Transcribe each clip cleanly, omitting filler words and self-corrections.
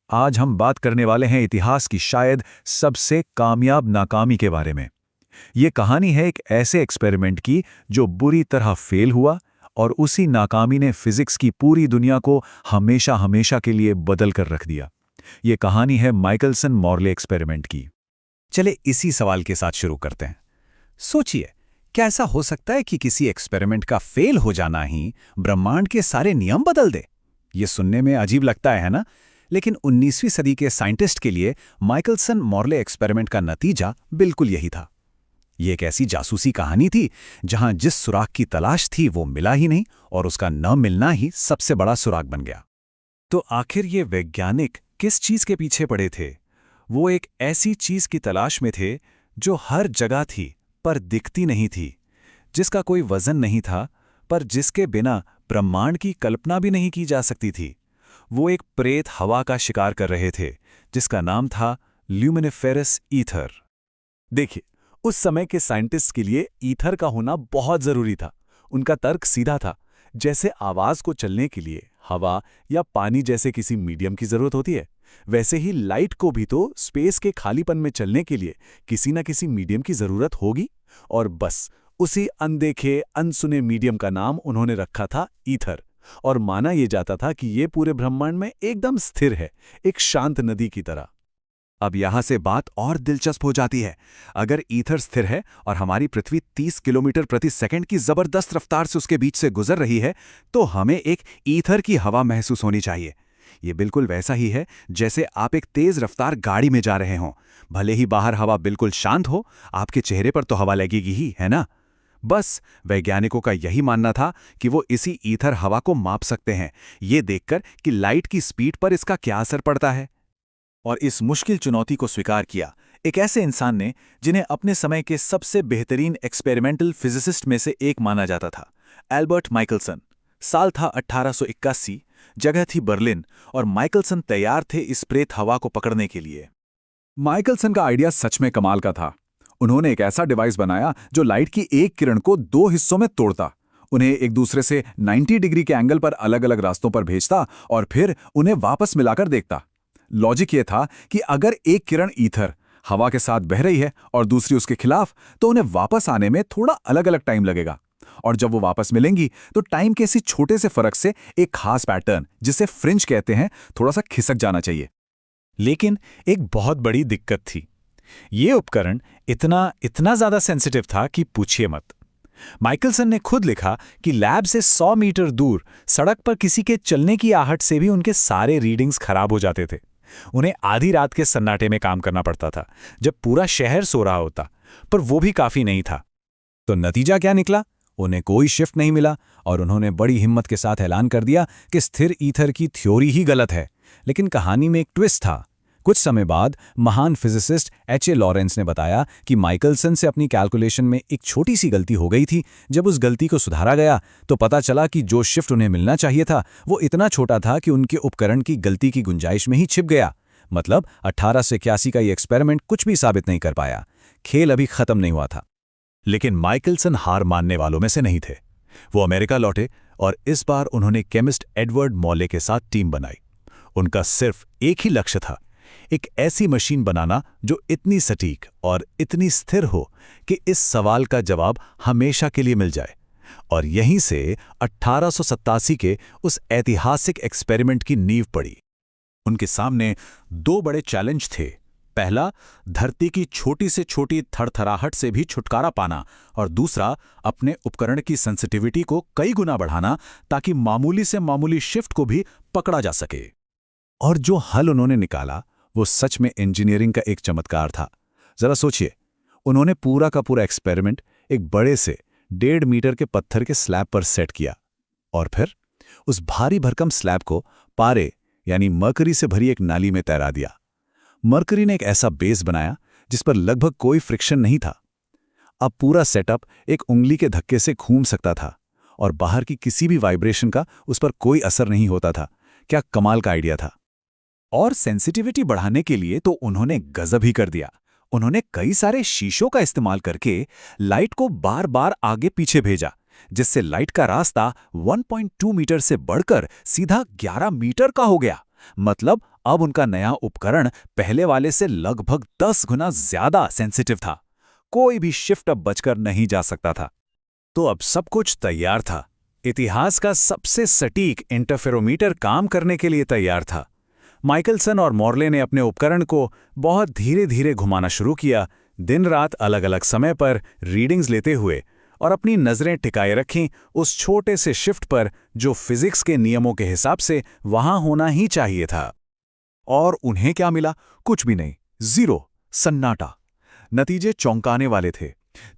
आज हम बात करने वाले हैं इतिहास की शायद सबसे कामयाब नाकामी के बारे में। ये कहानी है एक ऐसे एक्सपेरिमेंट की जो बुरी तरह फेल हुआ और उसी नाकामी ने फिजिक्स की पूरी दुनिया को हमेशा हमेशा के लिए बदल कर रख दिया। ये कहानी है माइकलसन मॉर्ले एक्सपेरिमेंट की। चले इसी सवाल के साथ शुरू करते हैं। सोचिए, क्या ऐसा हो सकता है कि किसी एक्सपेरिमेंट का फेल हो जाना ही ब्रह्मांड के सारे नियम बदल दे? ये सुनने में अजीब लगता है ना? लेकिन 19वीं सदी के साइंटिस्ट के लिए माइकलसन मॉर्ले एक्सपेरिमेंट का नतीजा बिल्कुल यही था। ये एक ऐसी जासूसी कहानी थी जहां जिस सुराग की तलाश थी वो मिला ही नहीं और उसका न मिलना ही सबसे बड़ा सुराग बन गया। तो आखिर ये वैज्ञानिक किस चीज के पीछे पड़े थे? वो एक ऐसी चीज की तलाश में थे जो हर जगह थी पर दिखती नहीं थी, जिसका कोई वजन नहीं था, पर जिसके बिना ब्रह्मांड की कल्पना भी नहीं की जा सकती थी। वो एक प्रेत हवा का शिकार कर रहे थे जिसका नाम था ल्यूमिनिफेरस ईथर। देखिए, उस समय के साइंटिस्ट के लिए ईथर का होना बहुत जरूरी था। उनका तर्क सीधा था, जैसे आवाज को चलने के लिए हवा या पानी जैसे किसी मीडियम की जरूरत होती है, वैसे ही लाइट को भी तो स्पेस के खालीपन में चलने के लिए किसी न किसी मीडियम की जरूरत होगी। और बस उसी अनदेखे अनसुने मीडियम का नाम उन्होंने रखा था ईथर। और माना यह जाता था कि ये पूरे ब्रह्मांड में एकदम स्थिर है, एक शांत नदी की तरह। अब यहां से बात और दिलचस्प हो जाती है। अगर ईथर स्थिर है और हमारी पृथ्वी 30 किलोमीटर प्रति सेकंड की जबरदस्त रफ्तार से उसके बीच से गुजर रही है, तो हमें एक ईथर की हवा महसूस होनी चाहिए। ये बिल्कुल वैसा ही है जैसे आप एक तेज रफ्तार गाड़ी में जा रहे हों। भले ही बाहर हवा बिल्कुल शांत हो, आपके चेहरे पर तो हवा लगेगी ही, है ना? बस वैज्ञानिकों का यही मानना था कि वो इसी ईथर हवा को माप सकते हैं, ये देखकर कि लाइट की स्पीड पर इसका क्या असर पड़ता है। और इस मुश्किल चुनौती को स्वीकार किया एक ऐसे इंसान ने जिन्हें अपने समय के सबसे बेहतरीन एक्सपेरिमेंटल फिजिसिस्ट में से एक माना जाता था, एल्बर्ट माइकलसन। साल था 1881, जगह थी बर्लिन, और माइकलसन तैयार थे इस प्रेत हवा को पकड़ने के लिए। माइकलसन का आइडिया सच में कमाल का था। उन्होंने एक ऐसा डिवाइस बनाया जो लाइट की एक किरण को दो हिस्सों में तोड़ता, उन्हें एक दूसरे से 90 डिग्री के एंगल पर अलग अलग रास्तों पर भेजता और फिर उन्हें वापस मिलाकर देखता। लॉजिक ये था कि अगर एक किरण ईथर हवा के साथ बह रही है और दूसरी उसके खिलाफ, तो उन्हें वापस आने में थोड़ा अलग अलग टाइम लगेगा। और जब वो वापस मिलेंगी तो टाइम के इसी छोटे से फर्क से एक खास पैटर्न, जिसे फ्रिंज कहते हैं, थोड़ा सा खिसक जाना चाहिए। लेकिन एक बहुत बड़ी दिक्कत थी। ये उपकरण इतना ज्यादा सेंसिटिव था कि पूछिए मत। माइकलसन ने खुद लिखा कि लैब से 100 मीटर दूर सड़क पर किसी के चलने की आहट से भी उनके सारे रीडिंग्स खराब हो जाते थे। उन्हें आधी रात के सन्नाटे में काम करना पड़ता था, जब पूरा शहर सो रहा होता, पर वो भी काफी नहीं था। तो नतीजा क्या निकला? उन्हें कोई शिफ्ट नहीं मिला और उन्होंने बड़ी हिम्मत के साथ ऐलान कर दिया कि स्थिर ईथर की थ्योरी ही गलत है। लेकिन कहानी में एक ट्विस्ट था। कुछ समय बाद महान फिजिसिस्ट एच ए लॉरेंस ने बताया कि माइकलसन से अपनी कैलकुलेशन में एक छोटी सी गलती हो गई थी। जब उस गलती को सुधारा गया तो पता चला कि जो शिफ्ट उन्हें मिलना चाहिए था वो इतना छोटा था कि उनके उपकरण की गलती की गुंजाइश में ही छिप गया। मतलब 1881 का ये एक्सपेरिमेंट कुछ भी साबित नहीं कर पाया। खेल अभी खत्म नहीं हुआ था। लेकिन माइकलसन हार मानने वालों में से नहीं थे। वो अमेरिका लौटे और इस बार उन्होंने केमिस्ट एडवर्ड मॉले के साथ टीम बनाई। उनका सिर्फ एक ही लक्ष्य था, एक ऐसी मशीन बनाना जो इतनी सटीक और इतनी स्थिर हो कि इस सवाल का जवाब हमेशा के लिए मिल जाए। और यहीं से 1887 के उस ऐतिहासिक एक्सपेरिमेंट की नींव पड़ी। उनके सामने दो बड़े चैलेंज थे। पहला, धरती की छोटी से छोटी थरथराहट से भी छुटकारा पाना, और दूसरा, अपने उपकरण की सेंसिटिविटी को कई गुना बढ़ाना ताकि मामूली से मामूली शिफ्ट को भी पकड़ा जा सके। और जो हल उन्होंने निकाला वो सच में इंजीनियरिंग का एक चमत्कार था। जरा सोचिए, उन्होंने पूरा का पूरा एक्सपेरिमेंट एक बड़े से 1.5 मीटर के पत्थर के स्लैब पर सेट किया और फिर उस भारी भरकम स्लैब को पारे यानी मरकरी से भरी एक नाली में तैरा दिया। मरकरी ने एक ऐसा बेस बनाया जिस पर लगभग कोई फ्रिक्शन नहीं था। अब पूरा सेटअप एक उंगली के धक्के से घूम सकता था और बाहर की किसी भी वाइब्रेशन का उस पर कोई असर नहीं होता था। क्या कमाल का आइडिया था। और सेंसिटिविटी बढ़ाने के लिए तो उन्होंने गजब ही कर दिया। उन्होंने कई सारे शीशों का इस्तेमाल करके लाइट को बार बार आगे पीछे भेजा, जिससे लाइट का रास्ता 1.2 मीटर से बढ़कर सीधा 11 मीटर का हो गया। मतलब अब उनका नया उपकरण पहले वाले से लगभग 10 गुना ज्यादा सेंसिटिव था। कोई भी शिफ्ट अब बचकर नहीं जा सकता था। तो अब सब कुछ तैयार था। इतिहास का सबसे सटीक इंटरफेरोमीटर काम करने के लिए तैयार था। माइकलसन और मॉर्ले ने अपने उपकरण को बहुत धीरे धीरे घुमाना शुरू किया, दिन रात अलग अलग समय पर रीडिंग्स लेते हुए, और अपनी नजरें टिकाए रखीं उस छोटे से शिफ्ट पर जो फिजिक्स के नियमों के हिसाब से वहां होना ही चाहिए था। और उन्हें क्या मिला? कुछ भी नहीं, जीरो, सन्नाटा। नतीजे चौंकाने वाले थे।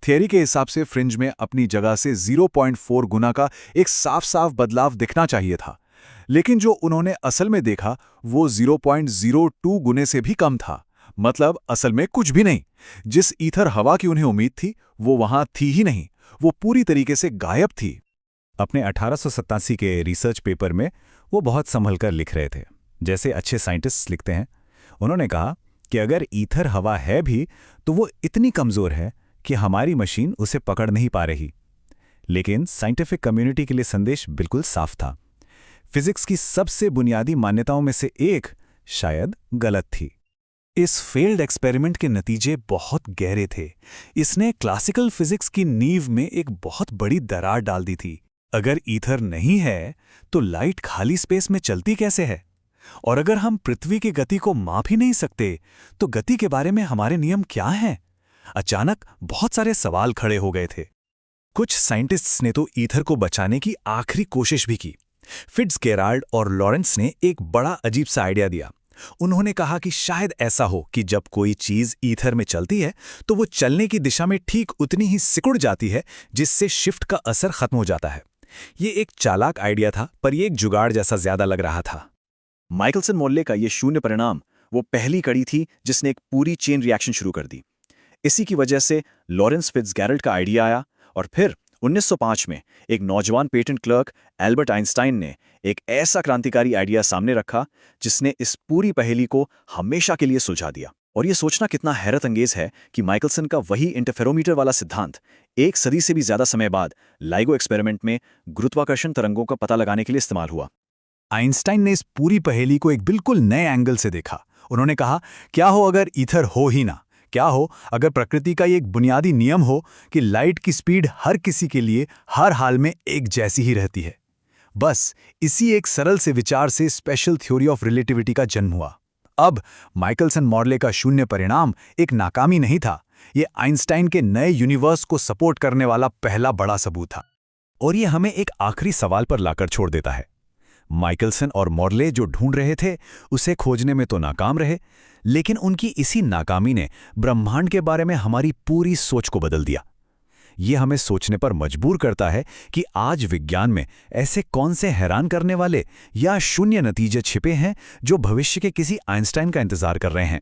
थियरी के हिसाब से फ्रिंज में अपनी जगह से 0.4 गुना का एक साफ साफ बदलाव दिखना चाहिए था, लेकिन जो उन्होंने असल में देखा वो 0.02 गुने से भी कम था। मतलब असल में कुछ भी नहीं। जिस ईथर हवा की उन्हें उम्मीद थी वो वहां थी ही नहीं, वो पूरी तरीके से गायब थी। अपने 1887 के रिसर्च पेपर में वो बहुत संभल कर लिख रहे थे, जैसे अच्छे साइंटिस्ट लिखते हैं। उन्होंने कहा कि अगर ईथर हवा है भी तो वो इतनी कमजोर है कि हमारी मशीन उसे पकड़ नहीं पा रही। लेकिन साइंटिफिक कम्युनिटी के लिए संदेश बिल्कुल साफ था। फिजिक्स की सबसे बुनियादी मान्यताओं में से एक शायद गलत थी। इस फेल्ड एक्सपेरिमेंट के नतीजे बहुत गहरे थे। इसने क्लासिकल फिजिक्स की नींव में एक बहुत बड़ी दरार डाल दी थी। अगर ईथर नहीं है तो लाइट खाली स्पेस में चलती कैसे है? और अगर हम पृथ्वी की गति को माप ही नहीं सकते तो गति के बारे में हमारे नियम क्या हैं? अचानक बहुत सारे सवाल खड़े हो गए थे। कुछ साइंटिस्ट्स ने तो ईथर को बचाने की आखिरी कोशिश भी की। फिट्जगेराल्ड और लॉरेंस ने एक बड़ा अजीब सा आइडिया दिया। उन्होंने कहा कि शायद ऐसा हो कि जब कोई चीज ईथर में चलती है तो वो चलने की दिशा में ठीक उतनी ही सिकुड़ जाती है जिससे शिफ्ट का असर खत्म हो जाता है। ये एक चालाक आइडिया था, पर ये एक जुगाड़ जैसा ज्यादा लग रहा था। माइकलसन मोर्ले का ये शून्य परिणाम वो पहली कड़ी थी जिसने एक पूरी चेन रिएक्शन शुरू कर दी। इसी की वजह से लॉरेंस फिट्जगेराल्ड का आइडिया आया, और फिर 1905 में एक नौजवान पेटेंट क्लर्क एल्बर्ट आइंस्टाइन ने एक ऐसा क्रांतिकारी आइडिया सामने रखा जिसने इस पूरी पहेली को हमेशा के लिए सुलझा दिया। और यह सोचना कितना हैरत अंगेज है कि माइकलसन का वही इंटरफेरोमीटर वाला सिद्धांत एक सदी से भी ज्यादा समय बाद लाइगो एक्सपेरिमेंट में गुरुत्वाकर्षण तरंगों का पता लगाने के लिए इस्तेमाल हुआ। आइंस्टाइन ने इस पूरी पहेली को एक बिल्कुल नए एंगल से देखा। उन्होंने कहा, क्या हो अगर ईथर हो ही ना? क्या हो अगर प्रकृति का ये एक बुनियादी नियम हो कि लाइट की स्पीड हर किसी के लिए हर हाल में एक जैसी ही रहती है? बस इसी एक सरल से विचार से स्पेशल थ्योरी ऑफ रिलेटिविटी का जन्म हुआ। अब माइकलसन मॉर्ले का शून्य परिणाम एक नाकामी नहीं था, ये आइंस्टाइन के नए यूनिवर्स को सपोर्ट करने वाला पहला बड़ा सबूत था। और ये हमें एक आखिरी सवाल पर लाकर छोड़ देता है। माइकलसन और मॉर्ले जो ढूंढ रहे थे उसे खोजने में तो नाकाम रहे, लेकिन उनकी इसी नाकामी ने ब्रह्मांड के बारे में हमारी पूरी सोच को बदल दिया। ये हमें सोचने पर मजबूर करता है कि आज विज्ञान में ऐसे कौन से हैरान करने वाले या शून्य नतीजे छिपे हैं जो भविष्य के किसी आइंस्टाइन का इंतजार कर रहे हैं।